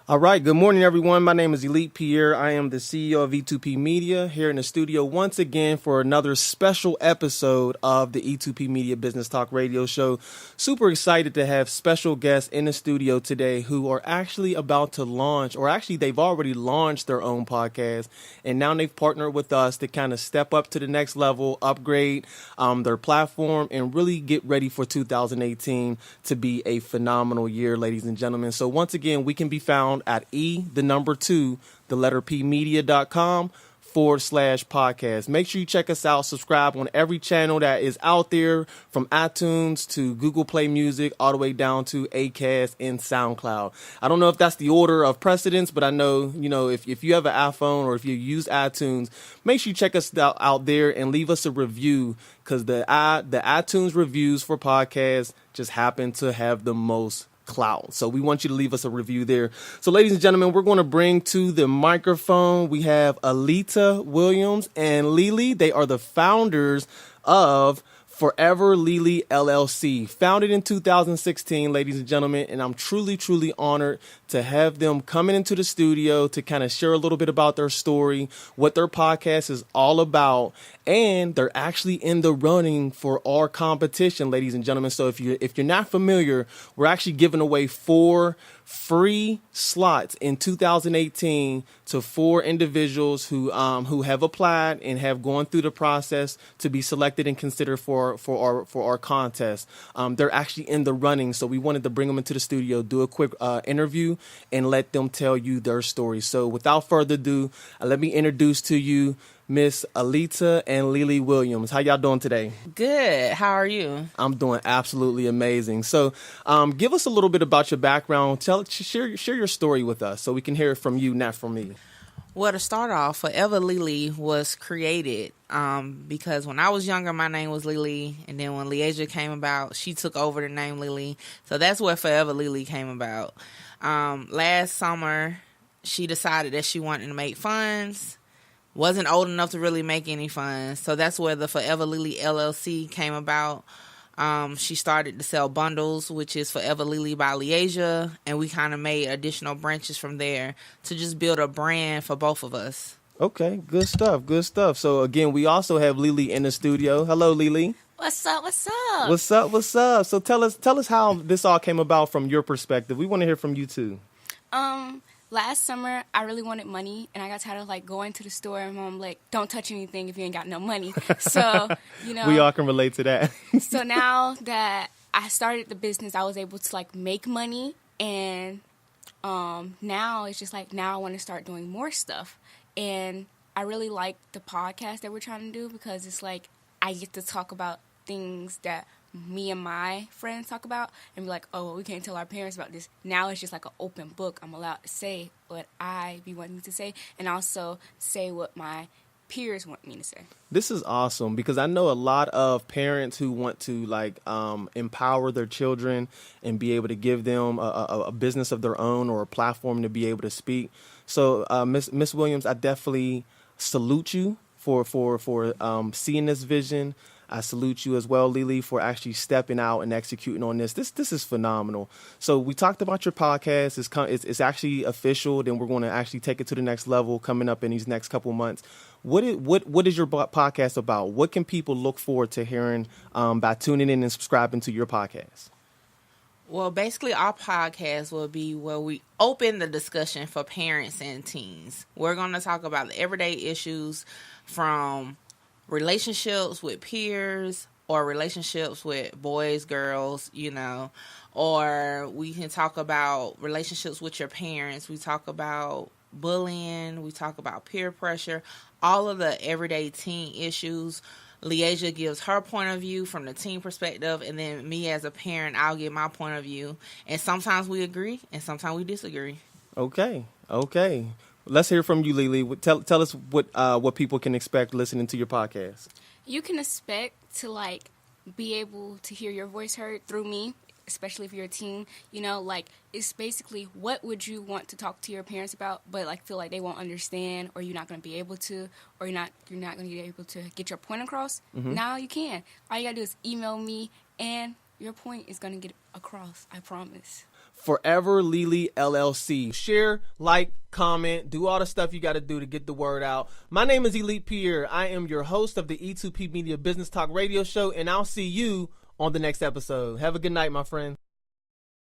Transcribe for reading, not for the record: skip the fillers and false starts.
All right, good morning, everyone. My name is Elite Pierre. I am the CEO of E2P Media here in the studio once again for another special episode of the E2P Media Business Talk Radio Show. Super excited to have special guests in the studio today who are actually about to launch, or actually they've already launched their own podcast, and now they've partnered with us to kind of step up to the next level, upgrade their platform, and really get ready for 2018 to be a phenomenal year, ladies and gentlemen. So once again, we can be found at media.com/podcast. Make sure you check us out. Subscribe on every channel that is out there, from iTunes to Google Play Music, all the way down to Acast and SoundCloud. I don't know if that's the order of precedence, but I know, if you have an iPhone or if you use iTunes, make sure you check us out there and leave us a review, because the iTunes reviews for podcasts just happen to have the most cloud. So we want you to leave us a review there. So ladies and gentlemen, we're going to bring to the microphone, we have Alita Williams and Lele. They are the founders of Forever Lele LLC, founded in 2016, ladies and gentlemen, and I'm truly, truly honored to have them coming into the studio to kind of share a little bit about their story, what their podcast is all about, and they're actually in the running for our competition, ladies and gentlemen. So if you're not familiar, we're actually giving away 4 free slots in 2018 to 4 individuals who have applied and have gone through the process to be selected and considered for our contest. They're actually in the running, so we wanted to bring them into the studio, do a quick interview, and let them tell you their story. So without further ado, let me introduce to you Miss Alita and Lele Williams. How y'all doing today? Good. How are you? I'm doing absolutely amazing. So give us a little bit about your background. Share your story with us so we can hear it from you, not from me. Well, to start off, Forever Lele was created because when I was younger, my name was Lele, and then when Leasia came about, she took over the name Lele. So that's where Forever Lele came about. Last summer, she decided that she wanted to make funds. Wasn't old enough to really make any funds. So that's where the Forever Lele LLC came about. She started to sell bundles, which is Forever Lele by Leasia, and we kind of made additional branches from there to just build a brand for both of us. Okay, good stuff, good stuff. So again, we also have Lele in the studio. Hello, Lele. What's up? What's up? What's up? What's up? So tell us how this all came about from your perspective. We want to hear from you too. Last summer, I really wanted money, and I got tired of, going to the store, and Mom, don't touch anything if you ain't got no money. So, we all can relate to that. So now that I started the business, I was able to, make money, and now it's just, now I want to start doing more stuff. And I really like the podcast that we're trying to do because it's, I get to talk about things that me and my friends talk about and be like, oh, we can't tell our parents about this. Now it's just like an open book. I'm allowed to say what I be wanting to say and also say what my peers want me to say. This is awesome because I know a lot of parents who want to empower their children and be able to give them a business of their own or a platform to be able to speak. So Miss Williams, I definitely salute you for seeing this vision. I salute you as well, Lele, for actually stepping out and executing on this. This is phenomenal. So we talked about your podcast. It's actually official. Then we're going to actually take it to the next level coming up in these next couple months. What is your podcast about? What can people look forward to hearing by tuning in and subscribing to your podcast? Well, basically, our podcast will be where we open the discussion for parents and teens. We're going to talk about the everyday issues from relationships with peers or relationships with boys, girls, or we can talk about relationships with your parents. We talk about bullying. We talk about peer pressure, all of the everyday teen issues. Leasia gives her point of view from the teen perspective, and then me as a parent, I'll give my point of view. And sometimes we agree, and sometimes we disagree. Okay. Let's hear from you, Lele. Tell us what people can expect listening to your podcast. You can expect to be able to hear your voice heard through me, especially if you're a teen. It's basically what would you want to talk to your parents about, but feel like they won't understand, or you're not going to be able to, or you're not going to be able to get your point across. Mm-hmm. Now you can. All you got to do is email me, and your point is going to get across. I promise. Forever Lele LLC. Share, like, comment, do all the stuff you got to do to get the word out. My name is Elite Pierre. I am your host of the E2P Media Business Talk Radio Show, and I'll see you on the next episode. Have a good night, my friend.